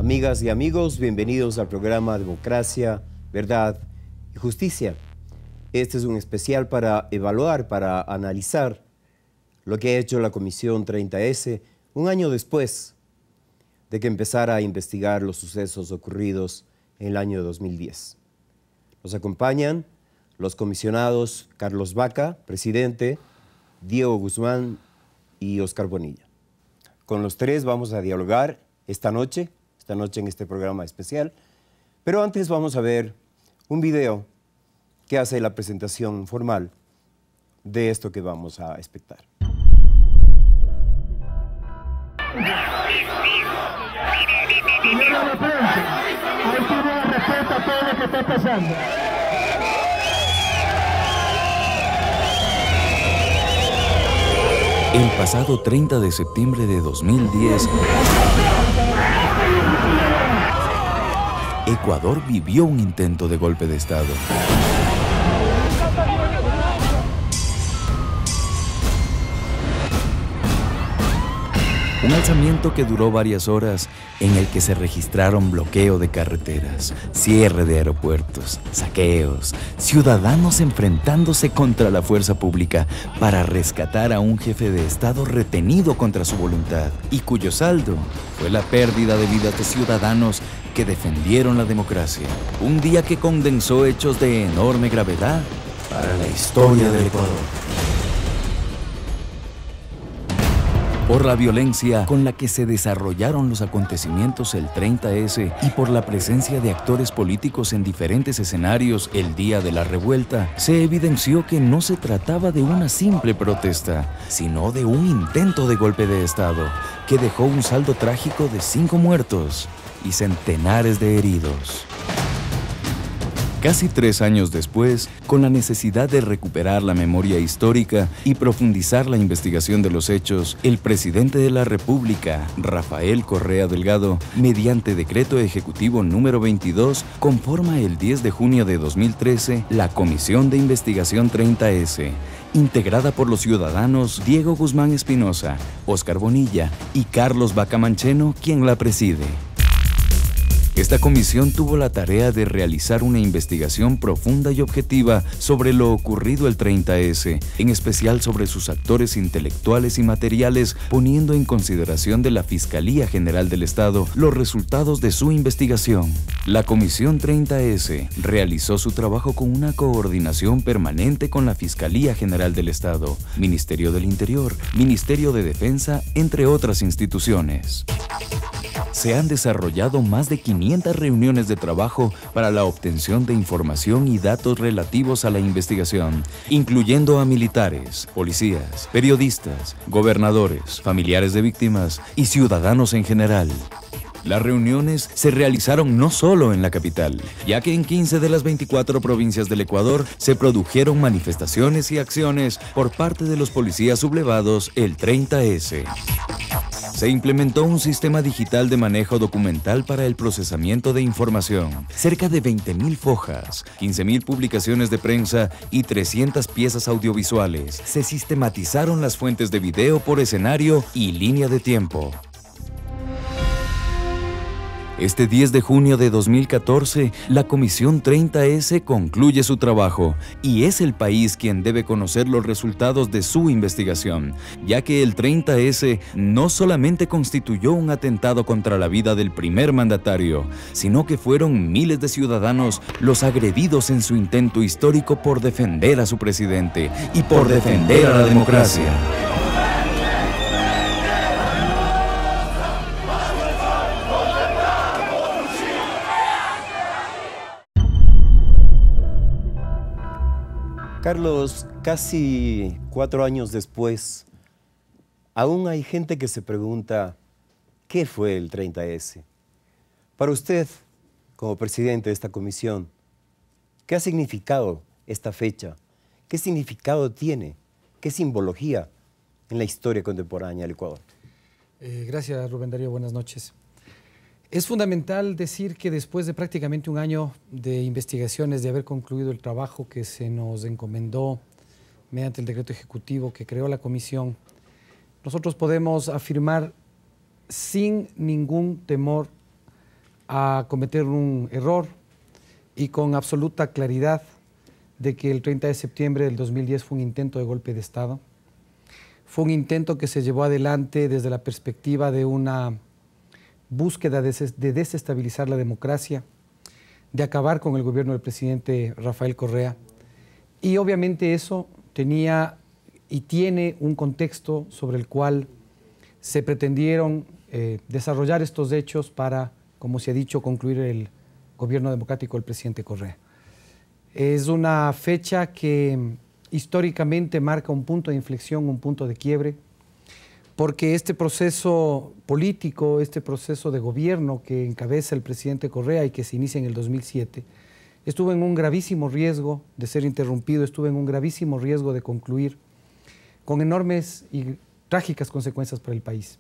Amigas y amigos, bienvenidos al programa Democracia, Verdad y Justicia. Este es un especial para evaluar, para analizar lo que ha hecho la Comisión 30S un año después de que empezara a investigar los sucesos ocurridos en el año 2010. Nos acompañan los comisionados Carlos Baca, presidente, Diego Guzmán y Oscar Bonilla. Con los tres vamos a dialogar esta noche en este programa especial, pero antes vamos a ver un video que hace la presentación formal de esto que vamos a espectar. Señora de prensa, hay que dar respeto a todo lo que está pasando. El pasado 30 de septiembre de 2010, Ecuador vivió un intento de golpe de Estado. Un alzamiento que duró varias horas, en el que se registraron bloqueo de carreteras, cierre de aeropuertos, saqueos, ciudadanos enfrentándose contra la fuerza pública para rescatar a un jefe de Estado retenido contra su voluntad y cuyo saldo fue la pérdida de vidas de ciudadanos que defendieron la democracia. Un día que condensó hechos de enorme gravedad para la historia del Ecuador. Por la violencia con la que se desarrollaron los acontecimientos el 30S y por la presencia de actores políticos en diferentes escenarios el día de la revuelta, se evidenció que no se trataba de una simple protesta, sino de un intento de golpe de Estado que dejó un saldo trágico de 5 muertos y centenares de heridos. Casi 3 años después, con la necesidad de recuperar la memoria histórica y profundizar la investigación de los hechos, el presidente de la República, Rafael Correa Delgado, mediante decreto ejecutivo número 22, conforma el 10 de junio de 2013 la Comisión de Investigación 30S, integrada por los ciudadanos Diego Guzmán Espinosa, Oscar Bonilla y Carlos Baca Mancheno, quien la preside. Esta comisión tuvo la tarea de realizar una investigación profunda y objetiva sobre lo ocurrido el 30S, en especial sobre sus actores intelectuales y materiales, poniendo en consideración de la Fiscalía General del Estado los resultados de su investigación. La Comisión 30S realizó su trabajo con una coordinación permanente con la Fiscalía General del Estado, Ministerio del Interior, Ministerio de Defensa, entre otras instituciones. Se han desarrollado más de 500 reuniones de trabajo para la obtención de información y datos relativos a la investigación, incluyendo a militares, policías, periodistas, gobernadores, familiares de víctimas y ciudadanos en general. Las reuniones se realizaron no solo en la capital, ya que en 15 de las 24 provincias del Ecuador se produjeron manifestaciones y acciones por parte de los policías sublevados el 30S. Se implementó un sistema digital de manejo documental para el procesamiento de información, cerca de 20.000 fojas, 15.000 publicaciones de prensa y 300 piezas audiovisuales. Se sistematizaron las fuentes de video por escenario y línea de tiempo. Este 10 de junio de 2014, la Comisión 30S concluye su trabajo y es el país quien debe conocer los resultados de su investigación, ya que el 30S no solamente constituyó un atentado contra la vida del primer mandatario, sino que fueron miles de ciudadanos los agredidos en su intento histórico por defender a su presidente y por defender a la democracia. Carlos, casi 4 años después, aún hay gente que se pregunta, ¿qué fue el 30S? Para usted, como presidente de esta comisión, ¿qué ha significado esta fecha? ¿Qué significado tiene? ¿Qué simbología en la historia contemporánea del Ecuador? Gracias, Rubén Darío. Buenas noches. Es fundamental decir que después de prácticamente un año de investigaciones, de haber concluido el trabajo que se nos encomendó mediante el decreto ejecutivo que creó la comisión, nosotros podemos afirmar sin ningún temor a cometer un error y con absoluta claridad de que el 30 de septiembre del 2010 fue un intento de golpe de Estado. Fue un intento que se llevó adelante desde la perspectiva de una búsqueda de desestabilizar la democracia, de acabar con el gobierno del presidente Rafael Correa. Y obviamente eso tenía y tiene un contexto sobre el cual se pretendieron desarrollar estos hechos para, como se ha dicho, concluir el gobierno democrático del presidente Correa. Es una fecha que históricamente marca un punto de inflexión, un punto de quiebre, porque este proceso político, este proceso de gobierno que encabeza el presidente Correa y que se inicia en el 2007, estuvo en un gravísimo riesgo de ser interrumpido, estuvo en un gravísimo riesgo de concluir con enormes y trágicas consecuencias para el país.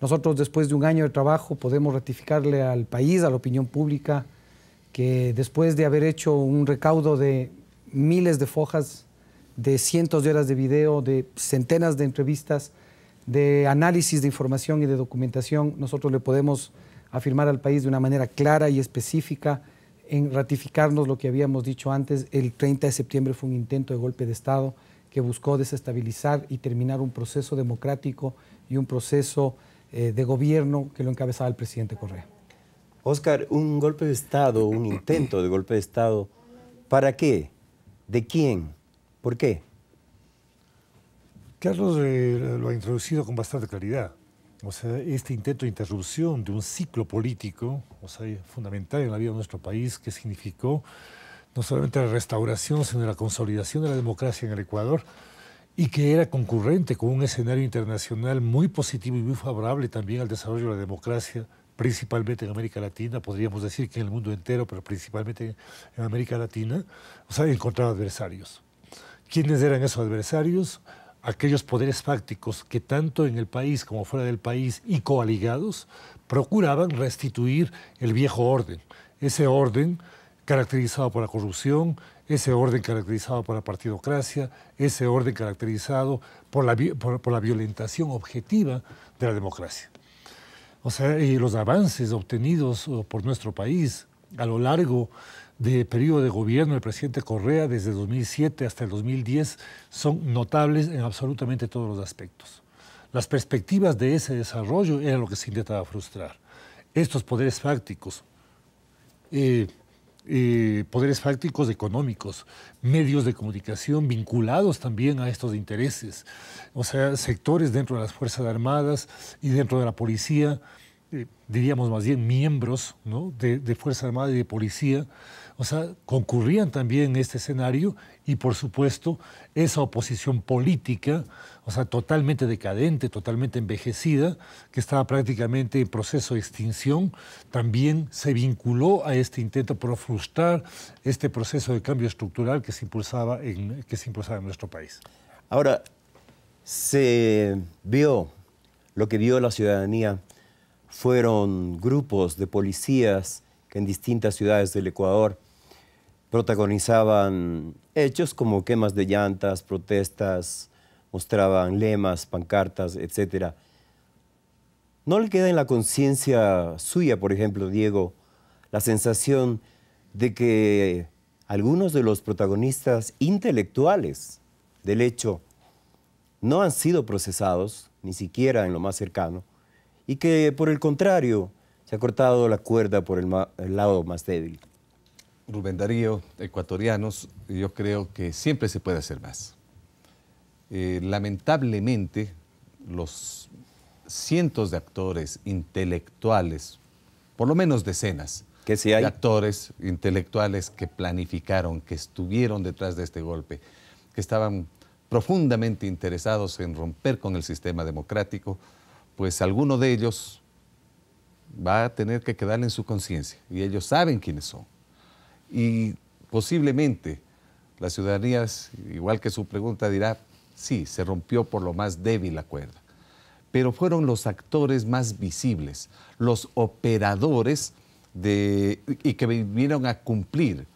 Nosotros, después de un año de trabajo, podemos ratificarle al país, a la opinión pública, que después de haber hecho un recaudo de miles de fojas, de cientos de horas de video, de centenas de entrevistas, de análisis de información y de documentación, nosotros le podemos afirmar al país de una manera clara y específica en ratificarnos lo que habíamos dicho antes. El 30 de septiembre fue un intento de golpe de Estado que buscó desestabilizar y terminar un proceso democrático y un proceso de gobierno que lo encabezaba el presidente Correa. Oscar, un golpe de Estado, un intento de golpe de Estado, ¿para qué? ¿De quién? ¿Por qué? Carlos lo ha introducido con bastante claridad. O sea, este intento de interrupción de un ciclo político, o sea, fundamental en la vida de nuestro país, que significó no solamente la restauración, sino la consolidación de la democracia en el Ecuador, y que era concurrente con un escenario internacional muy positivo y muy favorable también al desarrollo de la democracia, principalmente en América Latina, podríamos decir que en el mundo entero, pero principalmente en América Latina, o sea, encontraba adversarios. ¿Quiénes eran esos adversarios? Aquellos poderes fácticos que tanto en el país como fuera del país y coaligados procuraban restituir el viejo orden, ese orden caracterizado por la corrupción, ese orden caracterizado por la partidocracia, ese orden caracterizado por la violentación objetiva de la democracia. O sea, y los avances obtenidos por nuestro país a lo largo del periodo de gobierno del presidente Correa, desde 2007 hasta el 2010, son notables en absolutamente todos los aspectos. Las perspectivas de ese desarrollo era lo que se intentaba frustrar. Estos poderes fácticos, poderes fácticos económicos, medios de comunicación vinculados también a estos intereses, o sea, sectores dentro de las Fuerzas Armadas y dentro de la policía, diríamos más bien miembros, ¿no?, de Fuerza Armada y de Policía, o sea, concurrían también en este escenario y, por supuesto, esa oposición política, o sea, totalmente decadente, totalmente envejecida, que estaba prácticamente en proceso de extinción, también se vinculó a este intento por frustrar este proceso de cambio estructural que se impulsaba en nuestro país. Ahora, se vio, lo que vio la ciudadanía fueron grupos de policías que en distintas ciudades del Ecuador protagonizaban hechos como quemas de llantas, protestas, mostraban lemas, pancartas, etc. ¿No le queda en la conciencia suya, por ejemplo, Diego, la sensación de que algunos de los protagonistas intelectuales del hecho no han sido procesados, ni siquiera en lo más cercano, y que, por el contrario, se ha cortado la cuerda por el lado más débil? Rubén Darío, ecuatorianos, yo creo que siempre se puede hacer más. Lamentablemente, los cientos de actores intelectuales, por lo menos decenas ¿Que sí hay? de actores intelectuales que planificaron, que estuvieron detrás de este golpe, que estaban profundamente interesados en romper con el sistema democrático, pues alguno de ellos va a tener que quedar en su conciencia y ellos saben quiénes son. Y posiblemente la ciudadanía, igual que su pregunta, dirá, sí, se rompió por lo más débil la cuerda. Pero fueron los actores más visibles, los operadores y que vinieron a cumplir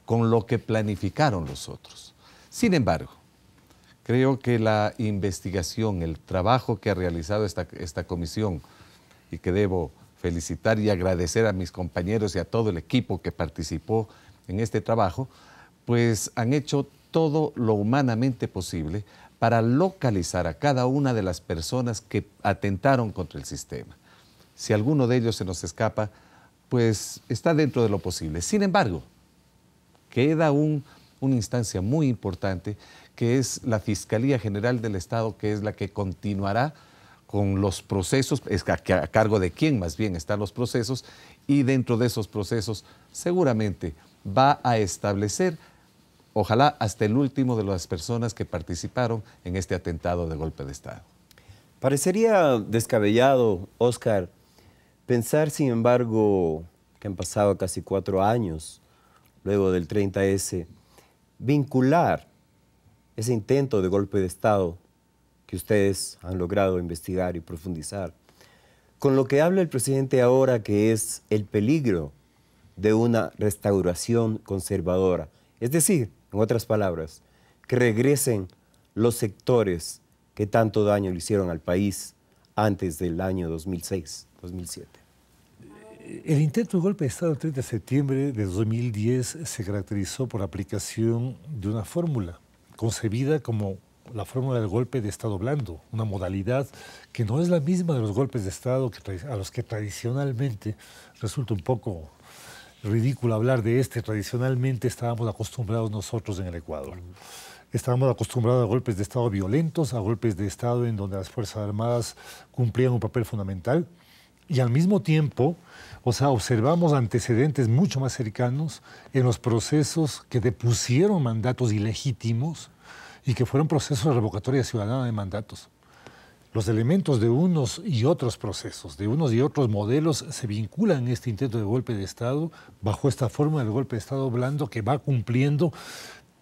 con lo que planificaron los otros. Sin embargo, creo que la investigación, el trabajo que ha realizado esta comisión, y que debo felicitar y agradecer a mis compañeros y a todo el equipo que participó en este trabajo, pues han hecho todo lo humanamente posible para localizar a cada una de las personas que atentaron contra el sistema. Si alguno de ellos se nos escapa, pues está dentro de lo posible. Sin embargo, queda una instancia muy importante, que es la Fiscalía General del Estado, que es la que continuará con los procesos, es a cargo de quién más bien están los procesos, y dentro de esos procesos seguramente va a establecer, ojalá hasta el último de las personas que participaron en este atentado de golpe de Estado. Parecería descabellado, Óscar, pensar, sin embargo, que han pasado casi 4 años luego del 30S, vincular ese intento de golpe de Estado que ustedes han logrado investigar y profundizar con lo que habla el presidente ahora, que es el peligro de una restauración conservadora. Es decir, en otras palabras, que regresen los sectores que tanto daño le hicieron al país antes del año 2006, 2007. El intento de golpe de Estado del 30 de septiembre de 2010 se caracterizó por la aplicación de una fórmula concebida como la fórmula del golpe de Estado blando, una modalidad que no es la misma de los golpes de Estado a los que tradicionalmente resulta un poco ridículo hablar de este. Tradicionalmente estábamos acostumbrados nosotros en el Ecuador. Estábamos acostumbrados a golpes de Estado violentos, a golpes de Estado en donde las Fuerzas Armadas cumplían un papel fundamental, y al mismo tiempo, observamos antecedentes mucho más cercanos en los procesos que depusieron mandatos ilegítimos y que fueron procesos de revocatoria ciudadana de mandatos. Los elementos de unos y otros procesos, de unos y otros modelos, se vinculan en este intento de golpe de Estado bajo esta fórmula del golpe de Estado blando, que va cumpliendo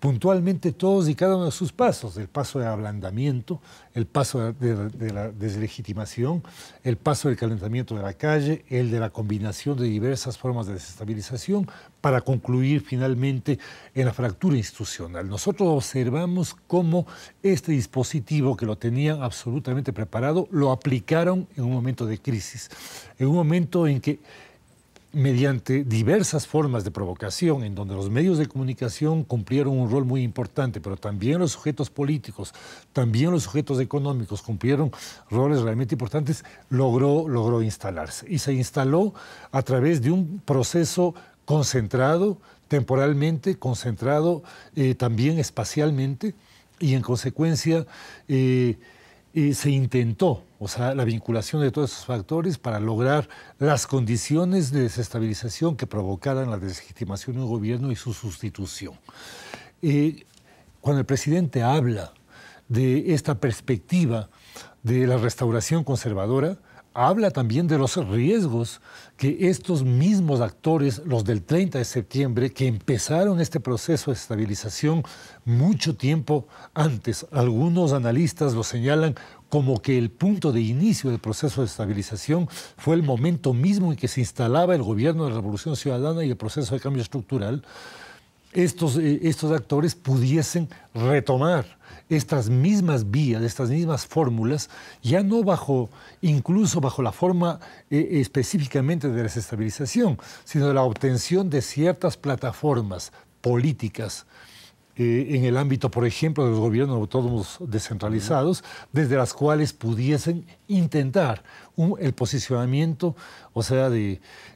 puntualmente todos y cada uno de sus pasos: el paso de ablandamiento, el paso de la deslegitimación, el paso del calentamiento de la calle, el de la combinación de diversas formas de desestabilización, para concluir finalmente en la fractura institucional. Nosotros observamos cómo este dispositivo, que lo tenían absolutamente preparado, lo aplicaron en un momento de crisis, en un momento en que, mediante diversas formas de provocación, en donde los medios de comunicación cumplieron un rol muy importante, pero también los sujetos políticos, también los sujetos económicos cumplieron roles realmente importantes, logró instalarse. Y se instaló a través de un proceso concentrado, temporalmente concentrado, también espacialmente, y en consecuencia se intentó, la vinculación de todos esos factores para lograr las condiciones de desestabilización que provocaran la deslegitimación de un gobierno y su sustitución. Cuando el presidente habla de esta perspectiva de la restauración conservadora, habla también de los riesgos que estos mismos actores, los del 30 de septiembre, que empezaron este proceso de estabilización mucho tiempo antes. Algunos analistas lo señalan como que el punto de inicio del proceso de estabilización fue el momento mismo en que se instalaba el gobierno de la Revolución Ciudadana y el proceso de cambio estructural. Estos actores pudiesen retomar estas mismas vías, estas mismas fórmulas, ya no incluso bajo la forma específicamente de desestabilización, sino de la obtención de ciertas plataformas políticas en el ámbito, por ejemplo, de los gobiernos autónomos descentralizados, desde las cuales pudiesen intentar el posicionamiento,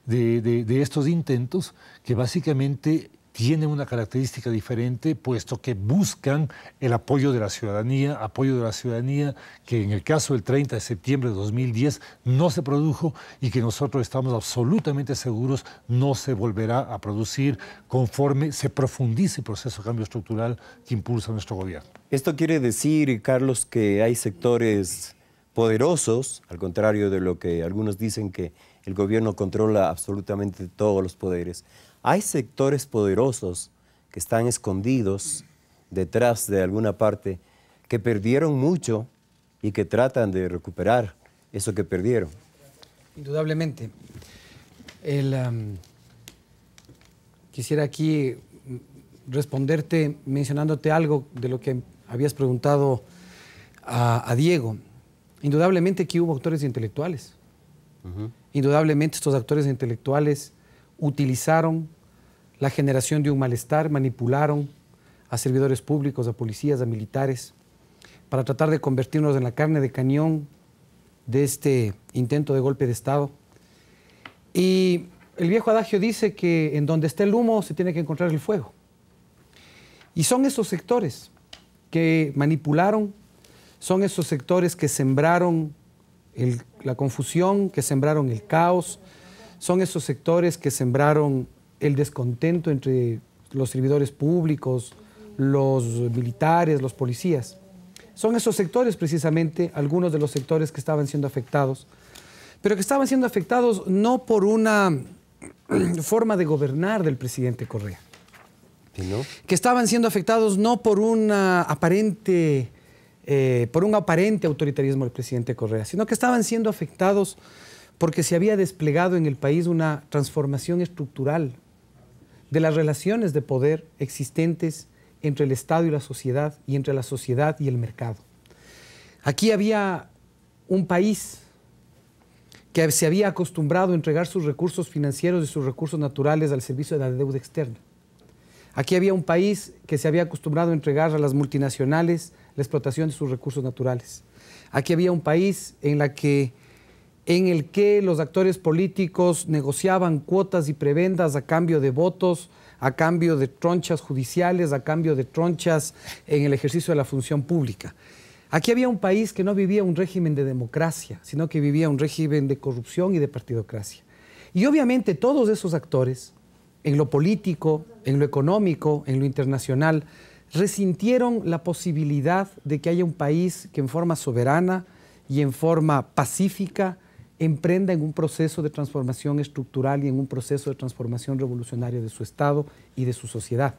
de estos intentos que básicamente tienen una característica diferente, puesto que buscan el apoyo de la ciudadanía que en el caso del 30 de septiembre de 2010 no se produjo y que nosotros estamos absolutamente seguros no se volverá a producir conforme se profundice el proceso de cambio estructural que impulsa nuestro gobierno. Esto quiere decir, Carlos, que hay sectores poderosos, al contrario de lo que algunos dicen, que el gobierno controla absolutamente todos los poderes. Hay sectores poderosos que están escondidos detrás de alguna parte, que perdieron mucho y que tratan de recuperar eso que perdieron. Indudablemente. Quisiera aquí responderte mencionándote algo de lo que habías preguntado a Diego. Indudablemente aquí hubo autores intelectuales. Indudablemente estos actores intelectuales utilizaron la generación de un malestar, manipularon a servidores públicos, a policías, a militares, para tratar de convertirnos en la carne de cañón de este intento de golpe de Estado. Y el viejo adagio dice que en donde esté el humo se tiene que encontrar el fuego. Y son esos sectores que manipularon, son esos sectores que sembraron la confusión, que sembraron el caos, son esos sectores que sembraron el descontento entre los servidores públicos, los militares, los policías. Son esos sectores precisamente, algunos de los sectores que estaban siendo afectados, pero que estaban siendo afectados no por una forma de gobernar del presidente Correa, ¿no? Que estaban siendo afectados no por un aparente autoritarismo del presidente Correa, sino que estaban siendo afectados porque se había desplegado en el país una transformación estructural de las relaciones de poder existentes entre el Estado y la sociedad, y entre la sociedad y el mercado. Aquí había un país que se había acostumbrado a entregar sus recursos financieros y sus recursos naturales al servicio de la deuda externa. Aquí había un país que se había acostumbrado a entregar a las multinacionales la explotación de sus recursos naturales. Aquí había un país en el que los actores políticos negociaban cuotas y prebendas a cambio de votos, a cambio de tronchas judiciales, a cambio de tronchas en el ejercicio de la función pública. Aquí había un país que no vivía un régimen de democracia, sino que vivía un régimen de corrupción y de partidocracia. Y obviamente todos esos actores, en lo político, en lo económico, en lo internacional, resintieron la posibilidad de que haya un país que en forma soberana y en forma pacífica emprenda en un proceso de transformación estructural y en un proceso de transformación revolucionaria de su Estado y de su sociedad.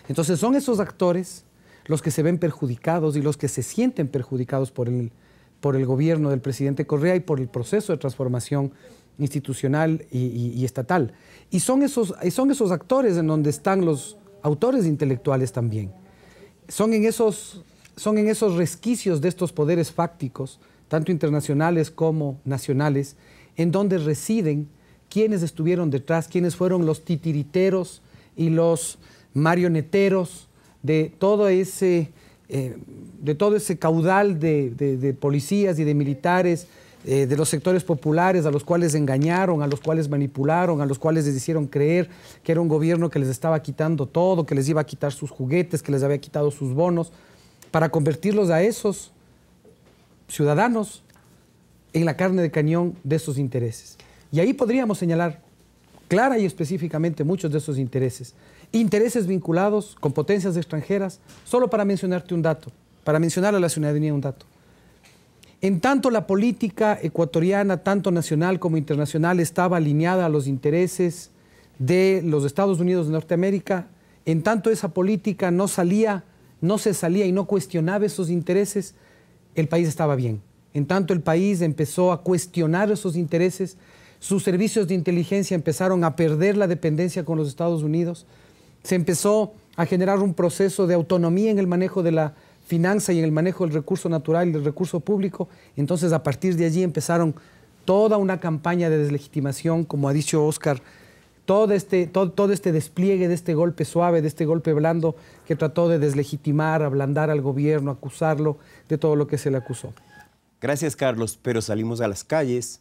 Entonces son esos actores los que se ven perjudicados y los que se sienten perjudicados por el gobierno del presidente Correa y por el proceso de transformación institucional y estatal. Y son esos actores en donde están los autores intelectuales también. Son en esos resquicios de estos poderes fácticos, tanto internacionales como nacionales, en donde residen quienes estuvieron detrás, quienes fueron los titiriteros y los marioneteros de todo ese caudal de policías y de militares, de los sectores populares a los cuales engañaron, a los cuales manipularon, a los cuales les hicieron creer que era un gobierno que les estaba quitando todo, que les iba a quitar sus juguetes, que les había quitado sus bonos, para convertirlos a esos ciudadanos en la carne de cañón de esos intereses. Y ahí podríamos señalar clara y específicamente muchos de esos intereses. Intereses vinculados con potencias extranjeras, solo para mencionarte un dato, para mencionar a la ciudadanía un dato. En tanto la política ecuatoriana, tanto nacional como internacional, estaba alineada a los intereses de los Estados Unidos de Norteamérica, en tanto esa política no se salía y no cuestionaba esos intereses, el país estaba bien. En tanto el país empezó a cuestionar esos intereses, sus servicios de inteligencia empezaron a perder la dependencia con los Estados Unidos, se empezó a generar un proceso de autonomía en el manejo de la finanza y en el manejo del recurso natural y del recurso público. Entonces, a partir de allí empezaron toda una campaña de deslegitimación, como ha dicho Oscar, todo este despliegue de este golpe suave, de este golpe blando, que trató de deslegitimar, ablandar al gobierno, acusarlo de todo lo que se le acusó. Gracias, Carlos, pero salimos a las calles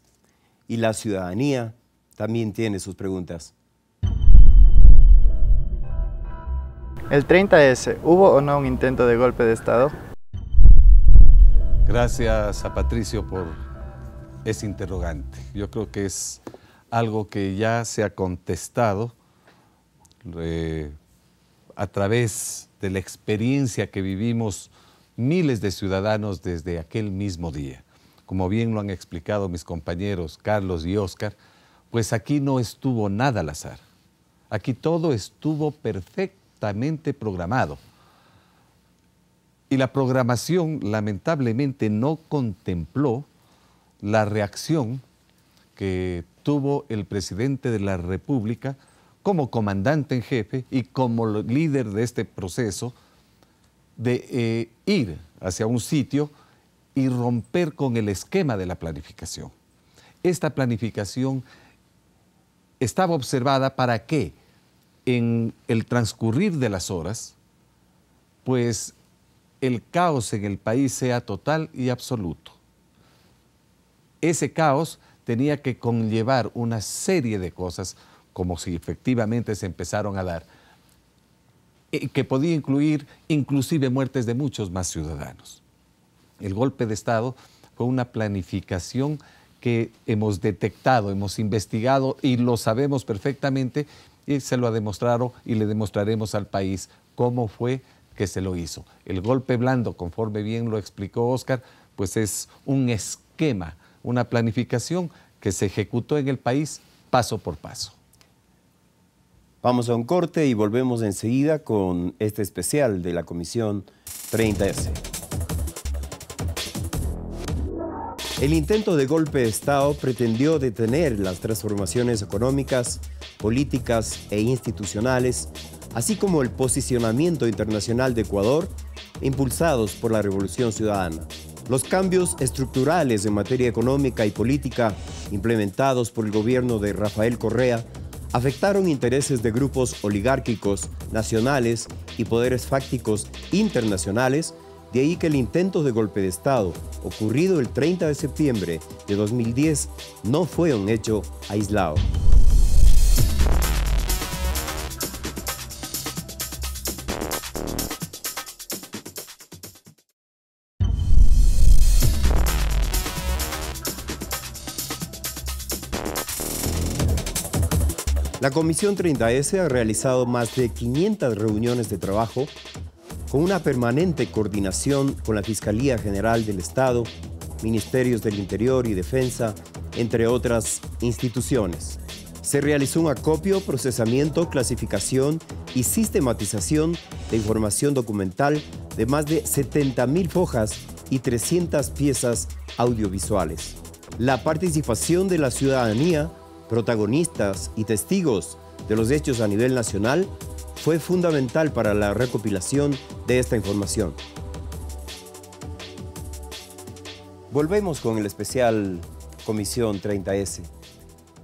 y la ciudadanía también tiene sus preguntas. El 30S, ¿hubo o no un intento de golpe de Estado? Gracias a Patricio por ese interrogante. Yo creo que es algo que ya se ha contestado a través de la experiencia que vivimos miles de ciudadanos desde aquel mismo día. Como bien lo han explicado mis compañeros Carlos y Oscar, pues aquí no estuvo nada al azar. Aquí todo estuvo perfectamente programado. Y la programación lamentablemente no contempló la reacción que tuvo el presidente de la República como comandante en jefe y como líder de este proceso de ir hacia un sitio y romper con el esquema de la planificación. esta planificación estaba observada para que en el transcurrir de las horas, pues el caos en el país sea total y absoluto. Ese caos tenía que conllevar una serie de cosas, como si efectivamente se empezaron a dar, que podía incluir inclusive muertes de muchos más ciudadanos. El golpe de Estado fue una planificación que hemos detectado, hemos investigado y lo sabemos perfectamente, y se lo ha demostrado y le demostraremos al país cómo fue que se lo hizo. El golpe blando, conforme bien lo explicó Óscar, pues es un esquema, una planificación que se ejecutó en el país paso por paso. Vamos a un corte y volvemos enseguida con este especial de la Comisión 30S. El intento de golpe de Estado pretendió detener las transformaciones económicas, políticas e institucionales, así como el posicionamiento internacional de Ecuador, impulsados por la Revolución Ciudadana. Los cambios estructurales en materia económica y política implementados por el gobierno de Rafael Correa afectaron intereses de grupos oligárquicos nacionales y poderes fácticos internacionales, de ahí que el intento de golpe de Estado, ocurrido el 30 de septiembre de 2010, no fue un hecho aislado. La Comisión 30S ha realizado más de 500 reuniones de trabajo con una permanente coordinación con la Fiscalía General del Estado, Ministerios del Interior y Defensa, entre otras instituciones. Se realizó un acopio, procesamiento, clasificación y sistematización de información documental de más de 70.000 hojas y 300 piezas audiovisuales. La participación de la ciudadanía, protagonistas y testigos de los hechos a nivel nacional, fue fundamental para la recopilación de esta información. Volvemos con el especial Comisión 30S.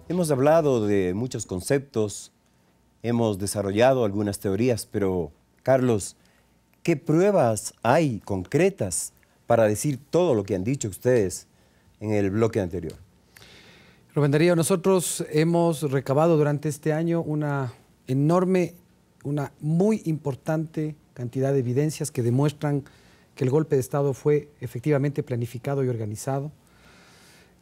Hemos hablado de muchos conceptos, hemos desarrollado algunas teorías, pero, Carlos, ¿qué pruebas hay concretas para decir todo lo que han dicho ustedes en el bloque anterior? Rubén Darío, nosotros hemos recabado durante este año una muy importante cantidad de evidencias que demuestran que el golpe de Estado fue efectivamente planificado y organizado,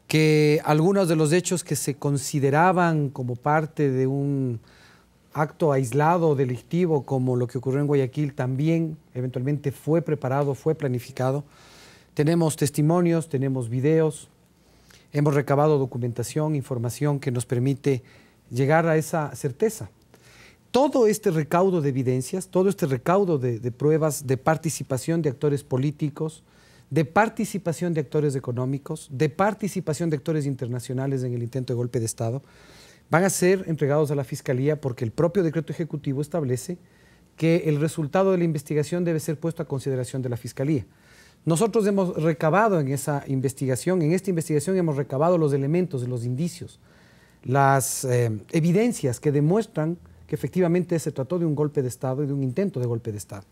que algunos de los hechos que se consideraban como parte de un acto aislado delictivo, como lo que ocurrió en Guayaquil, también eventualmente fue preparado, fue planificado. Tenemos testimonios, tenemos videos. Hemos recabado documentación, información que nos permite llegar a esa certeza. Todo este recaudo de evidencias, todo este recaudo de pruebas de participación de actores políticos, de participación de actores económicos, de participación de actores internacionales en el intento de golpe de Estado, van a ser entregados a la Fiscalía porque el propio decreto ejecutivo establece que el resultado de la investigación debe ser puesto a consideración de la Fiscalía. Nosotros hemos recabado en esta investigación hemos recabado los elementos, los indicios, las evidencias que demuestran que efectivamente se trató de un golpe de Estado y de un intento de golpe de Estado.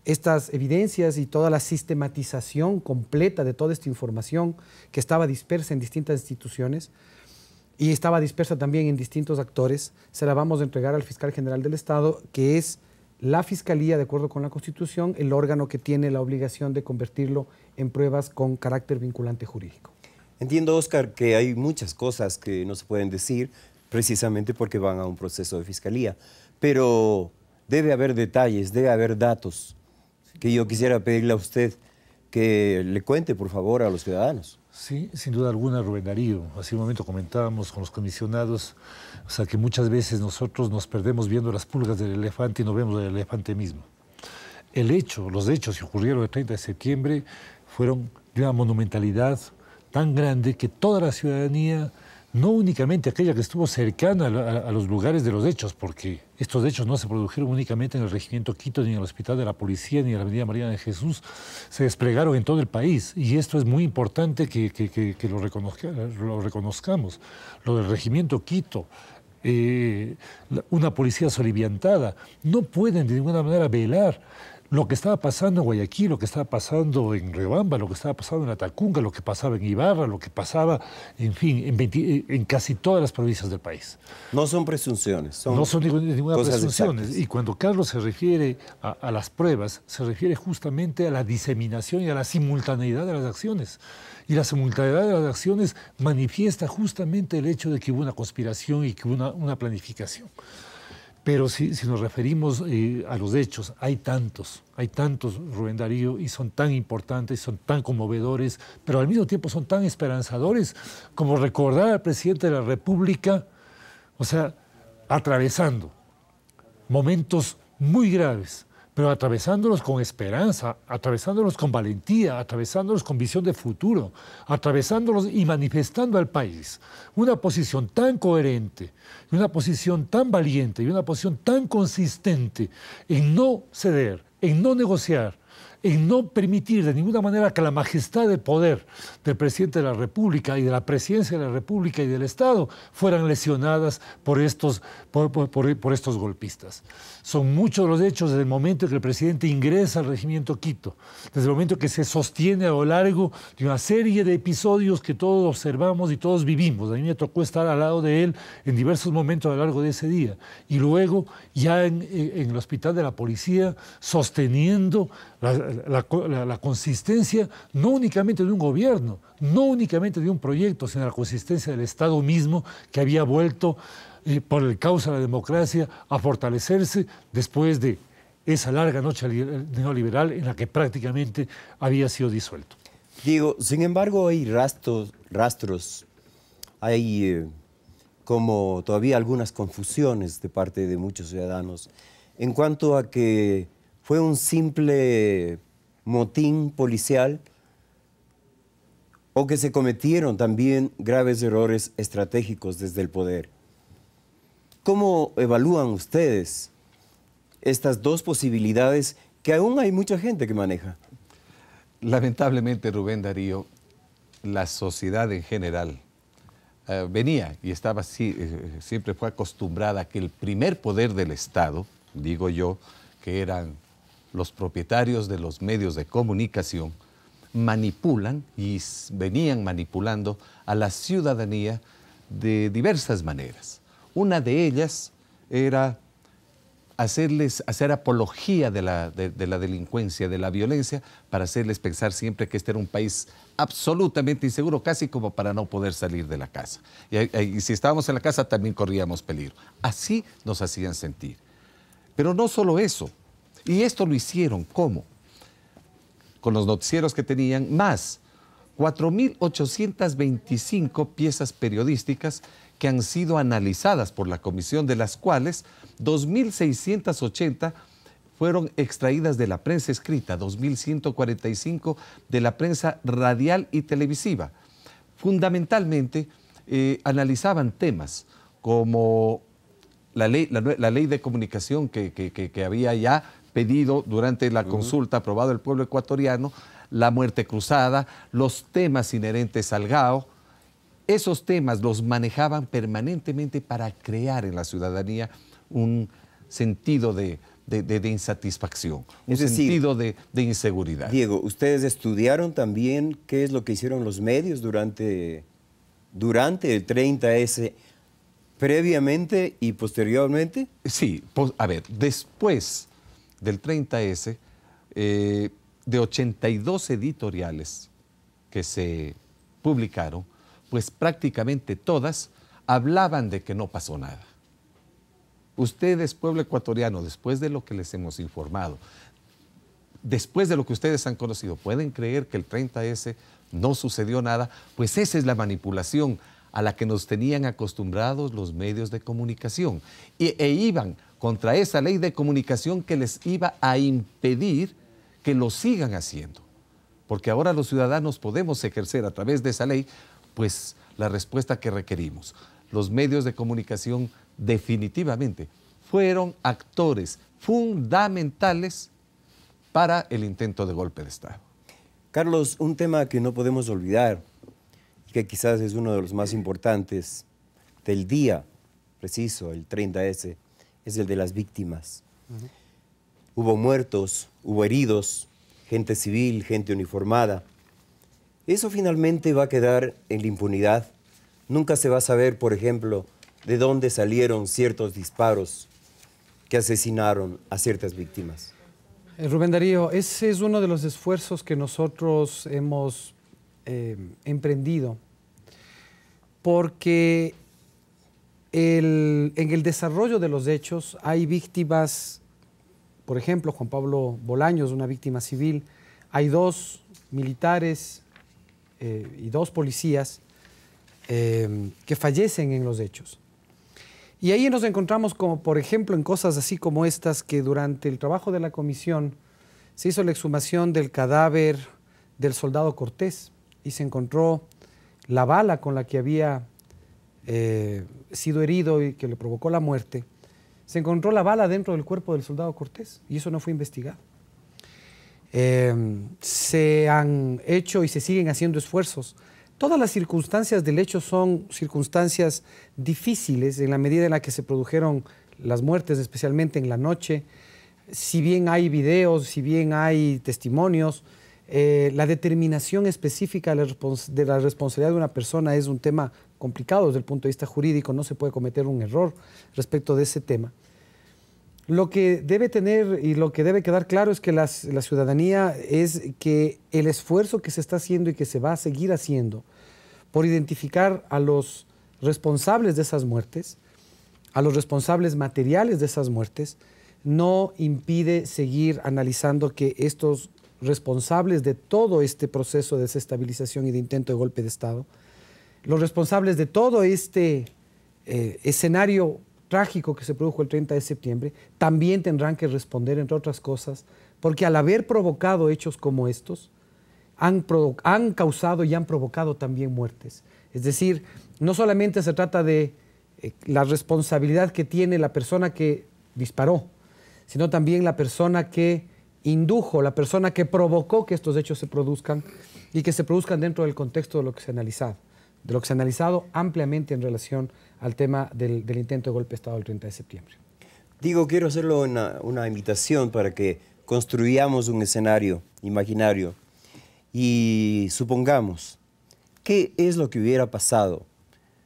Estas evidencias y toda la sistematización completa de toda esta información que estaba dispersa en distintas instituciones y estaba dispersa también en distintos actores, se la vamos a entregar al fiscal general del Estado, que es la Fiscalía, de acuerdo con la Constitución, el órgano que tiene la obligación de convertirlo en pruebas con carácter vinculante jurídico. Entiendo, Óscar, que hay muchas cosas que no se pueden decir precisamente porque van a un proceso de fiscalía, pero debe haber detalles, debe haber datos que yo quisiera pedirle a usted que le cuente, por favor, a los ciudadanos. Sí, sin duda alguna, Rubén Darío. Hace un momento comentábamos con los comisionados, o sea, que muchas veces nosotros nos perdemos viendo las pulgas del elefante y no vemos el elefante mismo. Los hechos que ocurrieron el 30 de septiembre fueron de una monumentalidad tan grande que toda la ciudadanía no únicamente aquella que estuvo cercana a los lugares de los hechos, porque estos hechos no se produjeron únicamente en el Regimiento Quito, ni en el Hospital de la Policía, ni en la Avenida Mariana de Jesús, se desplegaron en todo el país, y esto es muy importante que lo reconozcamos. Lo del Regimiento Quito, una policía soliviantada, no pueden de ninguna manera velar lo que estaba pasando en Guayaquil, lo que estaba pasando en Riobamba, lo que estaba pasando en Latacunga, lo que pasaba en Ibarra, lo que pasaba, en fin, en casi todas las provincias del país. No son presunciones, no son ninguna presunciones. Exactas. Y cuando Carlos se refiere a las pruebas, se refiere justamente a la diseminación y a la simultaneidad de las acciones. Y la simultaneidad de las acciones manifiesta justamente el hecho de que hubo una conspiración y que hubo una planificación. Pero si nos referimos a los hechos, hay tantos, Rubén Darío, y son tan importantes, son tan conmovedores, pero al mismo tiempo son tan esperanzadores como recordar al presidente de la República, o sea, atravesando momentos muy graves, pero atravesándolos con esperanza, atravesándolos con valentía, atravesándolos con visión de futuro, atravesándolos y manifestando al país una posición tan coherente, una posición tan valiente y una posición tan consistente en no ceder, en no negociar, en no permitir de ninguna manera que la majestad de poder del presidente de la República y de la presidencia de la República y del Estado fueran lesionadas por estos golpistas. Son muchos los hechos desde el momento en que el presidente ingresa al Regimiento Quito, desde el momento que se sostiene a lo largo de una serie de episodios que todos observamos y todos vivimos. A mí me tocó estar al lado de él en diversos momentos a lo largo de ese día. Y luego, ya en el Hospital de la Policía, sosteniendo la consistencia no únicamente de un gobierno, no únicamente de un proyecto, sino la consistencia del Estado mismo, que había vuelto por el causa de la democracia a fortalecerse después de esa larga noche neoliberal en la que prácticamente había sido disuelto. Diego, sin embargo, hay rastros, hay como todavía algunas confusiones de parte de muchos ciudadanos en cuanto a que fue un simple motín policial o que se cometieron también graves errores estratégicos desde el poder. ¿Cómo evalúan ustedes estas dos posibilidades que aún hay mucha gente que maneja? Lamentablemente, Rubén Darío, la sociedad en general venía y estaba así, siempre fue acostumbrada a que el primer poder del Estado, digo yo, que eran los propietarios de los medios de comunicación, manipulan y venían manipulando a la ciudadanía de diversas maneras. Una de ellas era hacer apología de la delincuencia, de la violencia, para hacerles pensar siempre que este era un país absolutamente inseguro, casi como para no poder salir de la casa. Y si estábamos en la casa también corríamos peligro. Así nos hacían sentir. Pero no solo eso. Y esto lo hicieron, ¿cómo? Con los noticieros que tenían, más 4.825 piezas periodísticas que han sido analizadas por la comisión, de las cuales 2.680 fueron extraídas de la prensa escrita, 2.145 de la prensa radial y televisiva. Fundamentalmente analizaban temas como la ley de comunicación que había ya pedido durante la consulta aprobado el pueblo ecuatoriano, la muerte cruzada, los temas inherentes al GAO. Esos temas los manejaban permanentemente para crear en la ciudadanía un sentido de insatisfacción, un sentido de inseguridad. Diego, ¿ustedes estudiaron también qué es lo que hicieron los medios durante el 30S, previamente y posteriormente? Sí, a ver, después del 30S, de 82 editoriales que se publicaron, pues prácticamente todas hablaban de que no pasó nada. Ustedes, pueblo ecuatoriano, después de lo que les hemos informado, después de lo que ustedes han conocido, ¿pueden creer que el 30S no sucedió nada? Pues esa es la manipulación a la que nos tenían acostumbrados los medios de comunicación. E iban contra esa ley de comunicación que les iba a impedir que lo sigan haciendo. Porque ahora los ciudadanos podemos ejercer a través de esa ley pues la respuesta que requerimos. Los medios de comunicación definitivamente fueron actores fundamentales para el intento de golpe de Estado. Carlos, un tema que no podemos olvidar, y que quizás es uno de los más importantes del día preciso, el 30S, es el de las víctimas. Hubo muertos, hubo heridos, gente civil, gente uniformada. Eso finalmente va a quedar en la impunidad. Nunca se va a saber, por ejemplo, de dónde salieron ciertos disparos que asesinaron a ciertas víctimas. Rubén Darío, ese es uno de los esfuerzos que nosotros hemos emprendido, porque en el desarrollo de los hechos hay víctimas, por ejemplo, Juan Pablo Bolaños, una víctima civil, hay 2 militares y 2 policías que fallecen en los hechos. Y ahí nos encontramos como, por ejemplo, en cosas así como estas, que durante el trabajo de la comisión se hizo la exhumación del cadáver del soldado Cortés y se encontró la bala con la que había sido herido y que le provocó la muerte. Se encontró la bala dentro del cuerpo del soldado Cortés y eso no fue investigado. Se han hecho y se siguen haciendo esfuerzos. Todas las circunstancias del hecho son circunstancias difíciles en la medida en la que se produjeron las muertes, especialmente en la noche. Si bien hay videos, si bien hay testimonios, la determinación específica de la responsabilidad de una persona es un tema complicado desde el punto de vista jurídico. No se puede cometer un error respecto de ese tema. Lo que debe tener y lo que debe quedar claro es que la ciudadanía es que el esfuerzo que se está haciendo y que se va a seguir haciendo por identificar a los responsables de esas muertes, a los responsables materiales de esas muertes, no impide seguir analizando que estos responsables de todo este proceso de desestabilización y de intento de golpe de Estado, los responsables de todo este escenario trágico que se produjo el 30 de septiembre, también tendrán que responder, entre otras cosas, porque al haber provocado hechos como estos, han causado y han provocado también muertes. Es decir, no solamente se trata de la responsabilidad que tiene la persona que disparó, sino también la persona que indujo, la persona que provocó que estos hechos se produzcan y que se produzcan dentro del contexto de lo que se ha analizado, ampliamente en relación al tema del intento de golpe de Estado del 30 de septiembre. Digo, quiero hacerle una invitación para que construyamos un escenario imaginario y supongamos, ¿qué es lo que hubiera pasado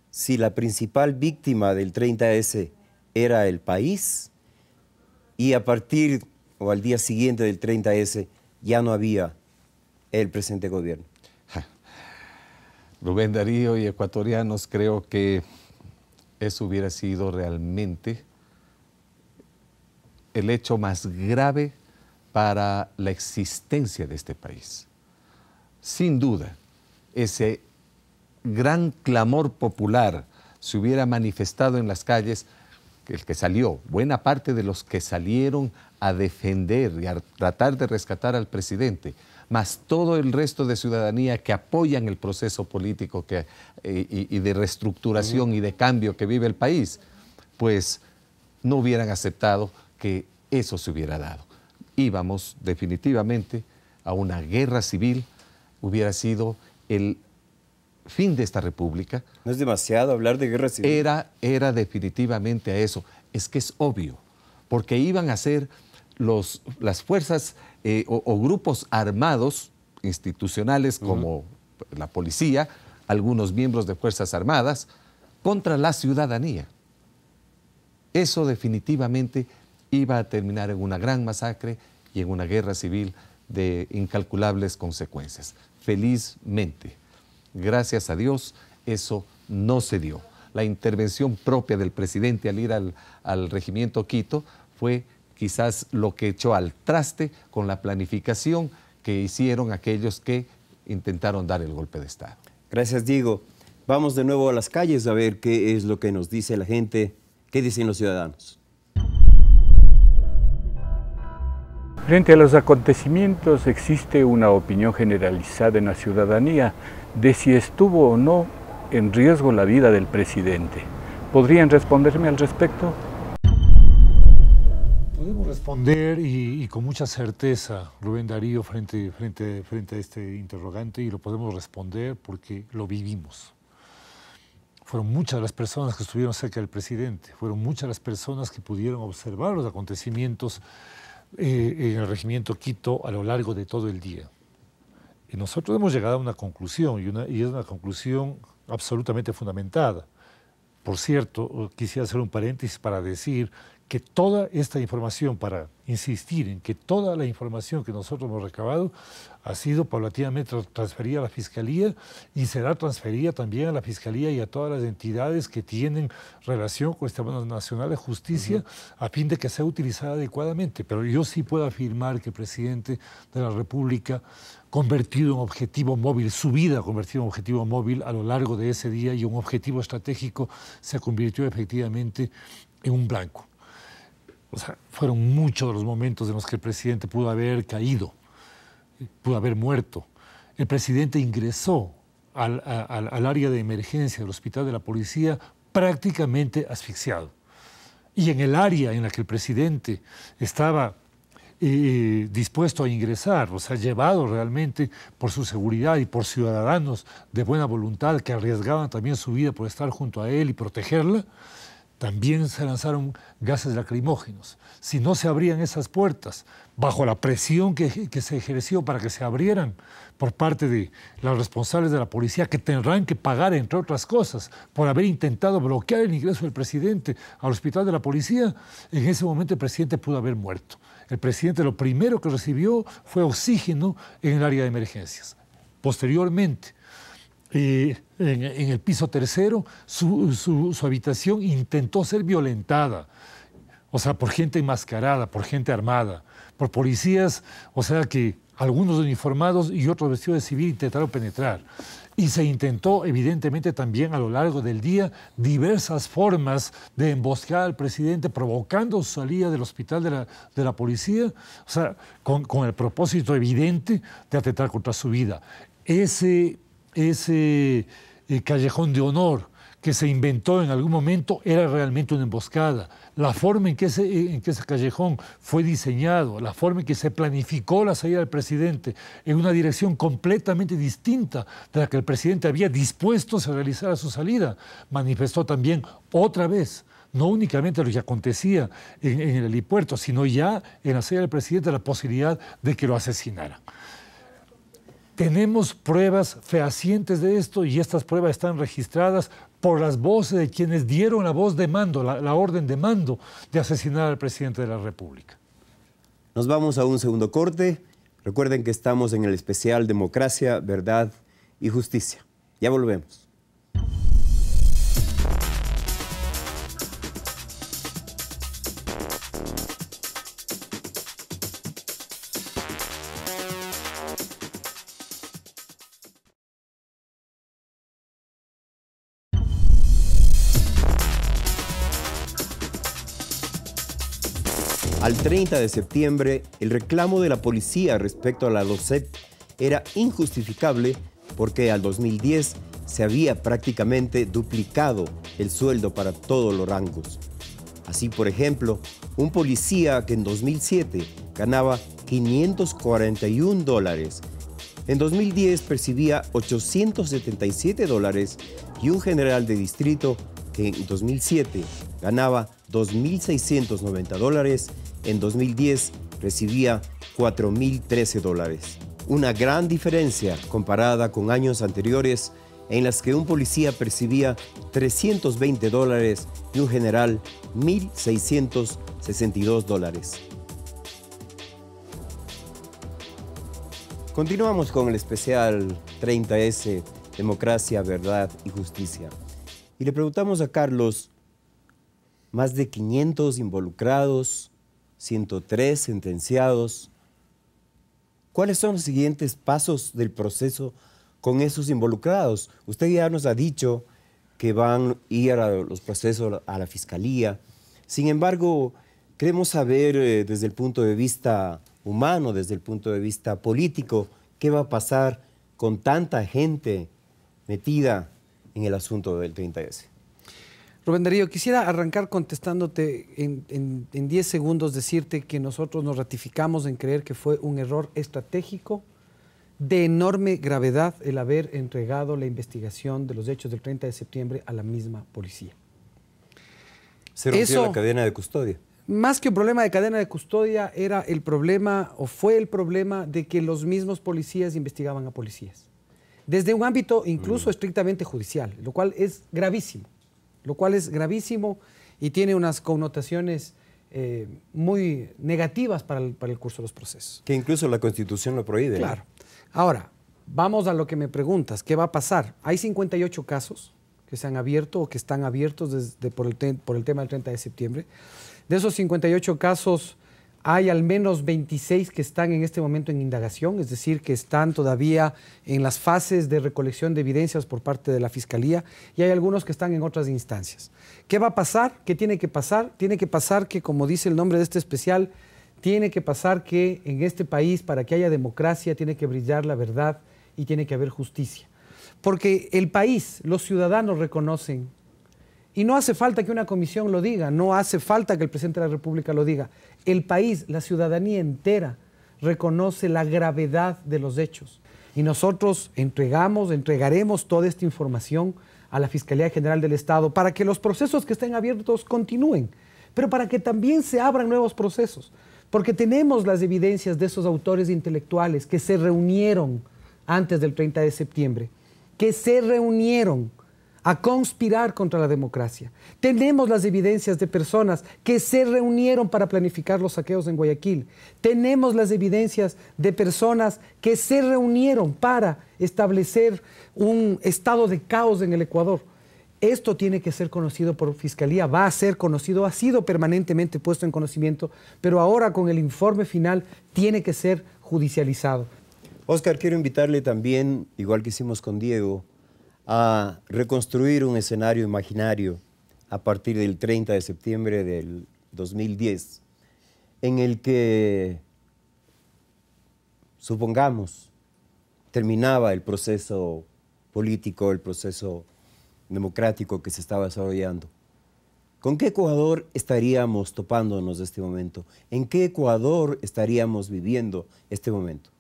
si la principal víctima del 30S era el país y a partir o al día siguiente del 30S ya no había el presente gobierno? Rubén Darío y ecuatorianos, creo que eso hubiera sido realmente el hecho más grave para la existencia de este país. Sin duda, ese gran clamor popular se hubiera manifestado en las calles, el que salió, buena parte de los que salieron a defender y a tratar de rescatar al presidente, más todo el resto de ciudadanía que apoyan el proceso político y de reestructuración y de cambio que vive el país, pues no hubieran aceptado que eso se hubiera dado. Íbamos definitivamente a una guerra civil, hubiera sido el fin de esta república. ¿No es demasiado hablar de guerra civil? Era definitivamente a eso. Es que es obvio, porque iban a ser las fuerzas o grupos armados institucionales como la policía, algunos miembros de Fuerzas Armadas, contra la ciudadanía. Eso definitivamente iba a terminar en una gran masacre y en una guerra civil de incalculables consecuencias. Felizmente, gracias a Dios, eso no se dio. La intervención propia del presidente al ir al regimiento Quito fue quizás lo que echó al traste con la planificación que hicieron aquellos que intentaron dar el golpe de Estado. Gracias, Diego. Vamos de nuevo a las calles a ver qué es lo que nos dice la gente, qué dicen los ciudadanos. Frente a los acontecimientos existe una opinión generalizada en la ciudadanía de si estuvo o no en riesgo la vida del presidente. ¿Podrían responderme al respecto? Podemos responder y con mucha certeza, Rubén Darío, frente a este interrogante, y lo podemos responder porque lo vivimos. Fueron muchas las personas que estuvieron cerca del presidente, fueron muchas las personas que pudieron observar los acontecimientos en el regimiento Quito a lo largo de todo el día. Y nosotros hemos llegado a una conclusión, y es una conclusión absolutamente fundamentada. Por cierto, quisiera hacer un paréntesis para decir que toda esta información, para insistir en que toda la información que nosotros hemos recabado ha sido paulatinamente transferida a la Fiscalía y será transferida también a la Fiscalía y a todas las entidades que tienen relación con el Sistema Nacional de Justicia a fin de que sea utilizada adecuadamente. Pero yo sí puedo afirmar que el presidente de la República, convertido en objetivo móvil, su vida convertido en objetivo móvil a lo largo de ese día, y un objetivo estratégico, se convirtió efectivamente en un blanco. O sea, fueron muchos los momentos en los que el presidente pudo haber caído, pudo haber muerto. El presidente ingresó al área de emergencia del Hospital de la Policía prácticamente asfixiado. Y en el área en la que el presidente estaba dispuesto a ingresar, o sea, llevado realmente por su seguridad y por ciudadanos de buena voluntad que arriesgaban también su vida por estar junto a él y protegerla, también se lanzaron gases lacrimógenos. Si no se abrían esas puertas, bajo la presión que se ejerció para que se abrieran por parte de los responsables de la policía, que tendrán que pagar, entre otras cosas, por haber intentado bloquear el ingreso del presidente al hospital de la policía, en ese momento el presidente pudo haber muerto. El presidente lo primero que recibió fue oxígeno en el área de emergencias. Posteriormente, en el piso tercero, su habitación intentó ser violentada, o sea, por gente enmascarada, por gente armada, por policías, o sea, que algunos uniformados y otros vestidos de civil intentaron penetrar. Y se intentó, evidentemente, también a lo largo del día, diversas formas de emboscar al presidente, provocando su salida del hospital de la policía, o sea, con el propósito evidente de atentar contra su vida. Ese callejón de honor que se inventó en algún momento era realmente una emboscada. La forma en que ese callejón fue diseñado, la forma en que se planificó la salida del presidente en una dirección completamente distinta de la que el presidente había dispuesto a realizar su salida, manifestó también otra vez no únicamente lo que acontecía en el helipuerto, sino ya en la salida del presidente la posibilidad de que lo asesinaran. Tenemos pruebas fehacientes de esto y estas pruebas están registradas por las voces de quienes dieron la voz de mando, la orden de mando de asesinar al presidente de la República. Nos vamos a un segundo corte. Recuerden que estamos en el especial Democracia, Verdad y Justicia. Ya volvemos. Al 30 de septiembre, el reclamo de la policía respecto a la LOCEP era injustificable porque al 2010 se había prácticamente duplicado el sueldo para todos los rangos. Así, por ejemplo, un policía que en 2007 ganaba $541, en 2010 percibía $877 y un general de distrito que en 2007 ganaba $2.690, en 2010 recibía $4.013. Una gran diferencia comparada con años anteriores en las que un policía percibía $320 y un general $1.662. Continuamos con el especial 30S, Democracia, Verdad y Justicia. Y le preguntamos a Carlos, más de 500 involucrados, 103 sentenciados. ¿Cuáles son los siguientes pasos del proceso con esos involucrados? Usted ya nos ha dicho que van a ir a los procesos a la Fiscalía. Sin embargo, queremos saber desde el punto de vista humano, desde el punto de vista político, qué va a pasar con tanta gente metida en el asunto del 30S. Rubén Darío, quisiera arrancar contestándote en 10 segundos, decirte que nosotros nos ratificamos en creer que fue un error estratégico de enorme gravedad el haber entregado la investigación de los hechos del 30 de septiembre a la misma policía. Se rompió la cadena de custodia. Más que un problema de cadena de custodia, era el problema, o fue el problema, de que los mismos policías investigaban a policías. Desde un ámbito incluso estrictamente judicial, lo cual es gravísimo. Y tiene unas connotaciones muy negativas para el curso de los procesos. Que incluso la Constitución lo prohíbe. Claro. Ahora, vamos a lo que me preguntas, ¿qué va a pasar? Hay 58 casos que se han abierto o que están abiertos por el tema del 30 de septiembre. De esos 58 casos, hay al menos 26 que están en este momento en indagación, es decir, que están todavía en las fases de recolección de evidencias por parte de la Fiscalía, y hay algunos que están en otras instancias. ¿Qué va a pasar? ¿Qué tiene que pasar? Tiene que pasar que, como dice el nombre de este especial, tiene que pasar que en este país, para que haya democracia, tiene que brillar la verdad y tiene que haber justicia. Porque el país, los ciudadanos reconocen, y no hace falta que una comisión lo diga, no hace falta que el presidente de la República lo diga, el país, la ciudadanía entera reconoce la gravedad de los hechos. Y nosotros entregaremos toda esta información a la Fiscalía General del Estado para que los procesos que estén abiertos continúen, pero para que también se abran nuevos procesos. Porque tenemos las evidencias de esos autores intelectuales que se reunieron antes del 30 de septiembre, que se reunieron a conspirar contra la democracia. Tenemos las evidencias de personas que se reunieron para planificar los saqueos en Guayaquil. Tenemos las evidencias de personas que se reunieron para establecer un estado de caos en el Ecuador. Esto tiene que ser conocido por Fiscalía, va a ser conocido, ha sido permanentemente puesto en conocimiento, pero ahora con el informe final tiene que ser judicializado. Oscar, quiero invitarle también, igual que hicimos con Diego, a reconstruir un escenario imaginario a partir del 30 de septiembre del 2010, en el que, supongamos, terminaba el proceso político, el proceso democrático que se estaba desarrollando. ¿Con qué Ecuador estaríamos topándonos en este momento? ¿En qué Ecuador estaríamos viviendo este momento?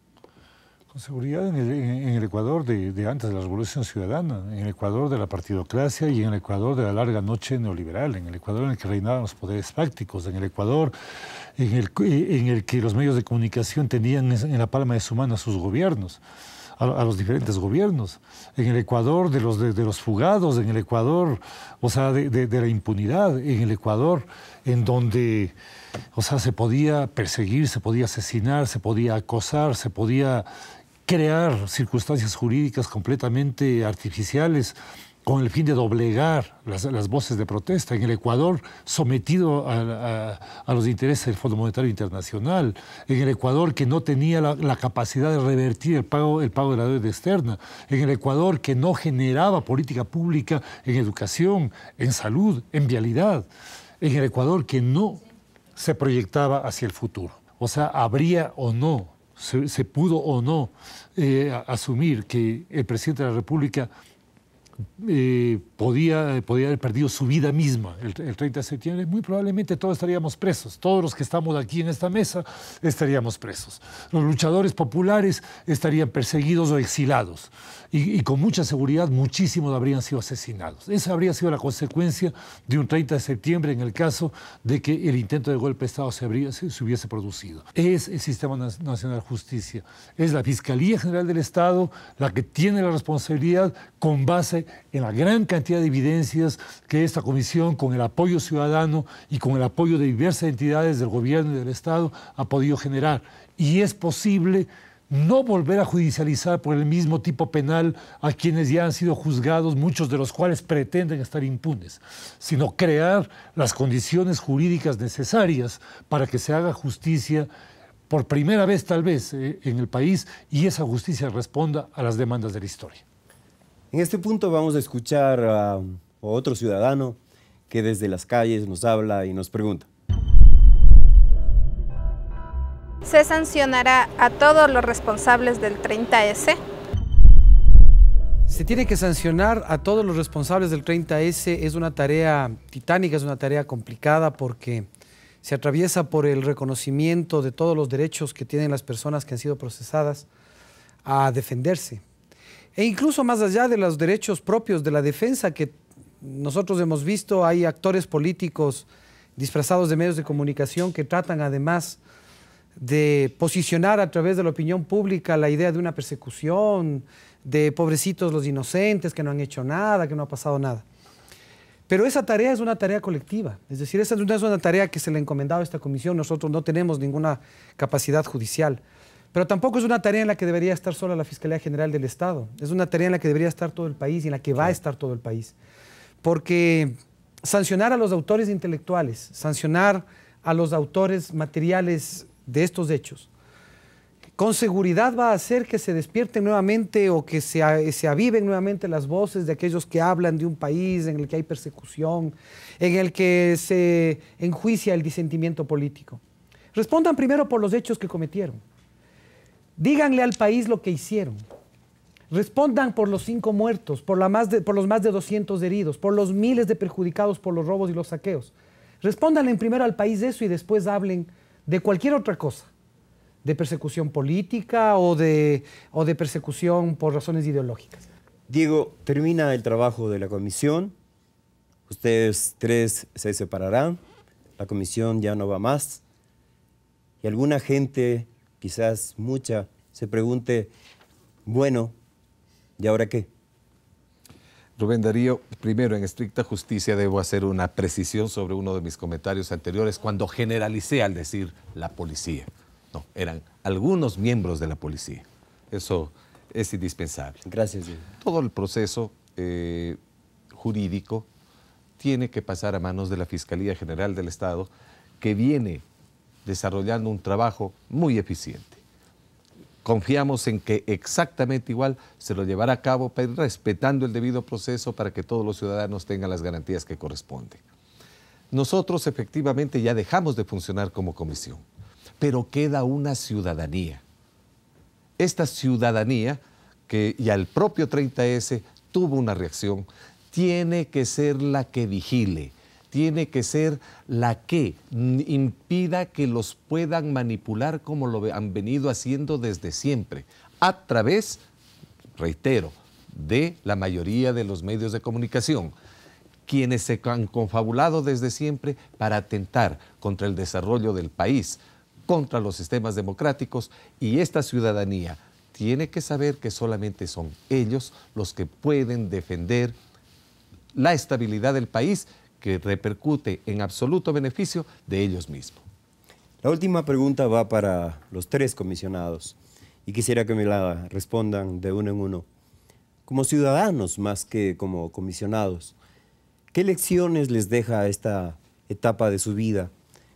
Con seguridad en el Ecuador de antes de la Revolución Ciudadana, en el Ecuador de la partidocracia y en el Ecuador de la larga noche neoliberal, en el Ecuador en el que reinaban los poderes fácticos, en el Ecuador en el que los medios de comunicación tenían en la palma de su mano a sus gobiernos, a los diferentes gobiernos, en el Ecuador de los fugados, en el Ecuador, o sea, de la impunidad, en el Ecuador en donde, o sea, se podía perseguir, se podía asesinar, se podía acosar, se podía crear circunstancias jurídicas completamente artificiales con el fin de doblegar las voces de protesta. En el Ecuador, sometido a los intereses del Fondo Monetario Internacional. En el Ecuador, que no tenía la capacidad de revertir el pago de la deuda externa. En el Ecuador, que no generaba política pública en educación, en salud, en vialidad. En el Ecuador, que no se proyectaba hacia el futuro. O sea, habría o no, se pudo o no asumir que el presidente de la República podía haber perdido su vida misma el 30 de septiembre, muy probablemente todos estaríamos presos. Todos los que estamos aquí en esta mesa estaríamos presos. Los luchadores populares estarían perseguidos o exilados. Y con mucha seguridad muchísimos habrían sido asesinados. Esa habría sido la consecuencia de un 30 de septiembre en el caso de que el intento de golpe de Estado se hubiese producido. Es el Sistema Nacional de Justicia, es la Fiscalía General del Estado la que tiene la responsabilidad con base en la gran cantidad de evidencias que esta comisión, con el apoyo ciudadano y con el apoyo de diversas entidades del gobierno y del Estado, ha podido generar. Y es posible no volver a judicializar por el mismo tipo penal a quienes ya han sido juzgados, muchos de los cuales pretenden estar impunes, sino crear las condiciones jurídicas necesarias para que se haga justicia por primera vez tal vez en el país y esa justicia responda a las demandas de la historia. En este punto vamos a escuchar a otro ciudadano que desde las calles nos habla y nos pregunta. ¿Se sancionará a todos los responsables del 30S? Se tiene que sancionar a todos los responsables del 30S. Es una tarea titánica, es una tarea complicada porque se atraviesa por el reconocimiento de todos los derechos que tienen las personas que han sido procesadas a defenderse. E incluso más allá de los derechos propios de la defensa que nosotros hemos visto, hay actores políticos disfrazados de medios de comunicación que tratan además de posicionar a través de la opinión pública la idea de una persecución, de pobrecitos los inocentes que no han hecho nada, que no ha pasado nada. Pero esa tarea es una tarea colectiva, es decir, esa no es una tarea que se le ha encomendado a esta comisión, nosotros no tenemos ninguna capacidad judicial, pero tampoco es una tarea en la que debería estar sola la Fiscalía General del Estado, es una tarea en la que debería estar todo el país y en la que va a estar todo el país, porque sancionar a los autores intelectuales, sancionar a los autores materiales de estos hechos, con seguridad va a hacer que se despierten nuevamente o que se aviven nuevamente las voces de aquellos que hablan de un país en el que hay persecución, en el que se enjuicia el disentimiento político. Respondan primero por los hechos que cometieron. Díganle al país lo que hicieron. Respondan por los 5 muertos, por los más de 200 heridos, por los miles de perjudicados por los robos y los saqueos. Respóndanle primero al país eso y después hablen de cualquier otra cosa, de persecución política o de persecución por razones ideológicas. Diego, termina el trabajo de la comisión, ustedes 3 se separarán, la comisión ya no va más, y alguna gente, quizás mucha, se pregunte, bueno, ¿y ahora qué? Rubén Darío, primero en estricta justicia debo hacer una precisión sobre uno de mis comentarios anteriores cuando generalicé al decir la policía. No, eran algunos miembros de la policía. Eso es indispensable. Gracias, Diego. Todo el proceso jurídico tiene que pasar a manos de la Fiscalía General del Estado, que viene desarrollando un trabajo muy eficiente. Confiamos en que exactamente igual se lo llevará a cabo, pero respetando el debido proceso para que todos los ciudadanos tengan las garantías que corresponden. Nosotros efectivamente ya dejamos de funcionar como comisión, pero queda una ciudadanía. Esta ciudadanía, que ya el propio 30S tuvo una reacción, tiene que ser la que vigile, tiene que ser la que impida que los puedan manipular como lo han venido haciendo desde siempre, a través, reitero, de la mayoría de los medios de comunicación, quienes se han confabulado desde siempre para atentar contra el desarrollo del país, contra los sistemas democráticos, y esta ciudadanía tiene que saber que solamente son ellos los que pueden defender la estabilidad del país, que repercute en absoluto beneficio de ellos mismos. La última pregunta va para los 3 comisionados y quisiera que me la respondan de uno en uno. Como ciudadanos más que como comisionados, ¿qué lecciones les deja esta etapa de su vida,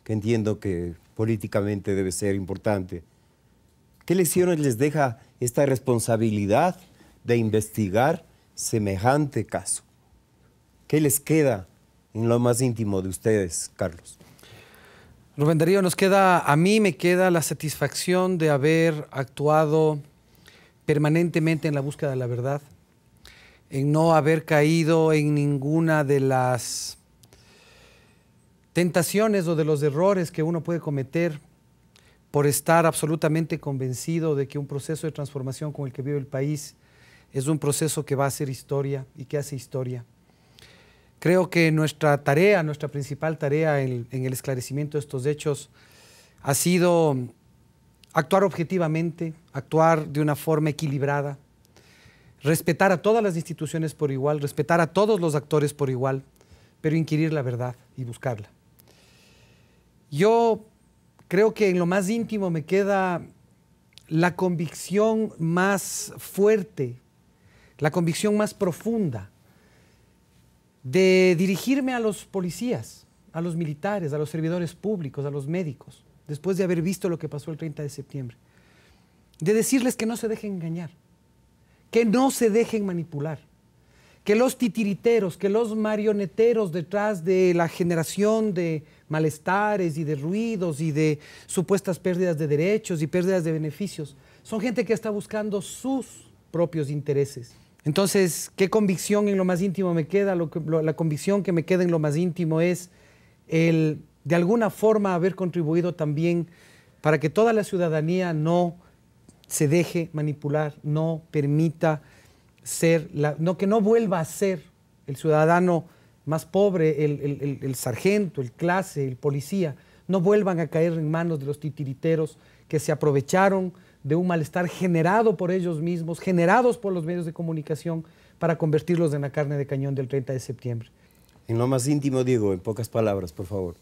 que entiendo que políticamente debe ser importante? ¿Qué lecciones les deja esta responsabilidad de investigar semejante caso? ¿Qué les queda en lo más íntimo de ustedes, Carlos? Rubén Darío, a mí me queda la satisfacción de haber actuado permanentemente en la búsqueda de la verdad, en no haber caído en ninguna de las tentaciones o de los errores que uno puede cometer por estar absolutamente convencido de que un proceso de transformación como el que vive el país es un proceso que va a hacer historia y que hace historia. Creo que nuestra principal tarea en el esclarecimiento de estos hechos ha sido actuar objetivamente, actuar de una forma equilibrada, respetar a todas las instituciones por igual, respetar a todos los actores por igual, pero inquirir la verdad y buscarla. Yo creo que en lo más íntimo me queda la convicción más fuerte, la convicción más profunda de dirigirme a los policías, a los militares, a los servidores públicos, a los médicos, después de haber visto lo que pasó el 30 de septiembre, de decirles que no se dejen engañar, que no se dejen manipular, que los titiriteros, que los marioneteros detrás de la generación de malestares y de ruidos y de supuestas pérdidas de derechos y pérdidas de beneficios, son gente que está buscando sus propios intereses Entonces, ¿qué convicción en lo más íntimo me queda? La convicción que me queda en lo más íntimo es el, de alguna forma, haber contribuido también para que toda la ciudadanía no se deje manipular, no permita ser, que no vuelva a ser el ciudadano más pobre, el sargento, el clase, el policía, no vuelvan a caer en manos de los titiriteros que se aprovecharon de un malestar generado por ellos mismos, generados por los medios de comunicación, para convertirlos en la carne de cañón del 30 de septiembre. En lo más íntimo, Diego, en pocas palabras, por favor.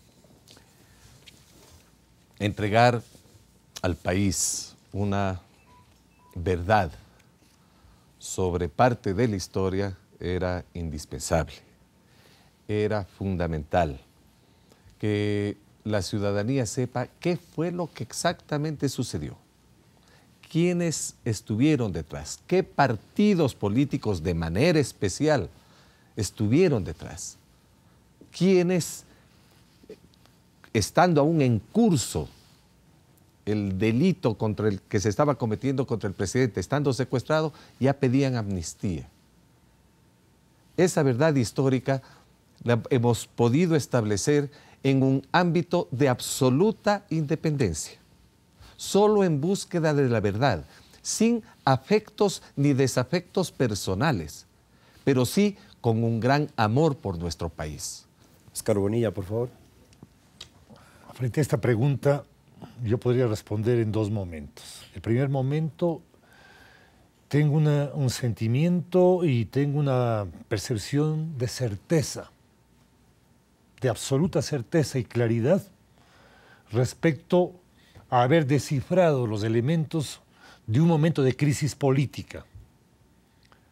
Entregar al país una verdad sobre parte de la historia era indispensable, era fundamental que la ciudadanía sepa qué fue lo que exactamente sucedió, quiénes estuvieron detrás, qué partidos políticos de manera especial estuvieron detrás, quiénes, estando aún en curso el delito contra el que se estaba cometiendo contra el presidente, estando secuestrado, ya pedían amnistía. Esa verdad histórica la hemos podido establecer en un ámbito de absoluta independencia, solo en búsqueda de la verdad, sin afectos ni desafectos personales, pero sí con un gran amor por nuestro país. Oscar Bonilla, por favor. Frente a esta pregunta, yo podría responder en dos momentos. El primer momento, tengo un sentimiento y tengo una percepción de certeza, de absoluta certeza y claridad respecto a haber descifrado los elementos de un momento de crisis política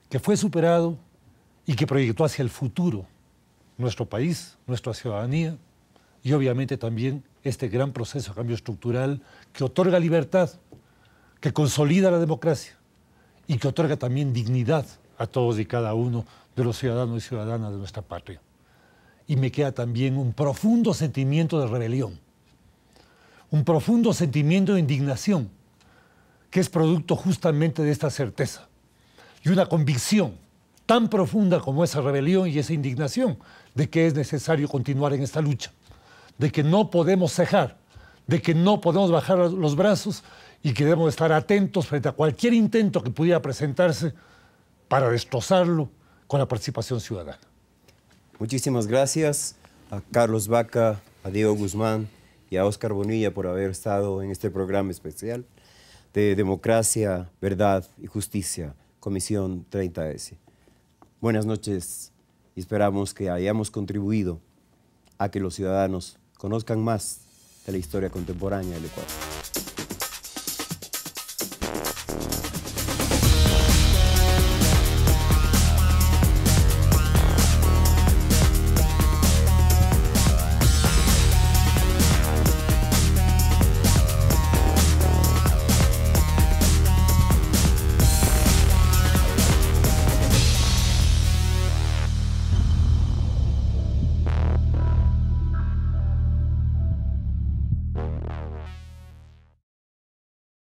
que fue superado y que proyectó hacia el futuro nuestro país, nuestra ciudadanía y obviamente también este gran proceso de cambio estructural que otorga libertad, que consolida la democracia y que otorga también dignidad a todos y cada uno de los ciudadanos y ciudadanas de nuestra patria. Y me queda también un profundo sentimiento de rebelión, un profundo sentimiento de indignación, que es producto justamente de esta certeza, y una convicción tan profunda como esa rebelión y esa indignación de que es necesario continuar en esta lucha, de que no podemos cejar, de que no podemos bajar los brazos y que debemos estar atentos frente a cualquier intento que pudiera presentarse para destrozarlo con la participación ciudadana. Muchísimas gracias a Carlos Vaca, a Diego Guzmán y a Oscar Bonilla por haber estado en este programa especial de Democracia, Verdad y Justicia, Comisión 30S. Buenas noches y esperamos que hayamos contribuido a que los ciudadanos conozcan más de la historia contemporánea del Ecuador.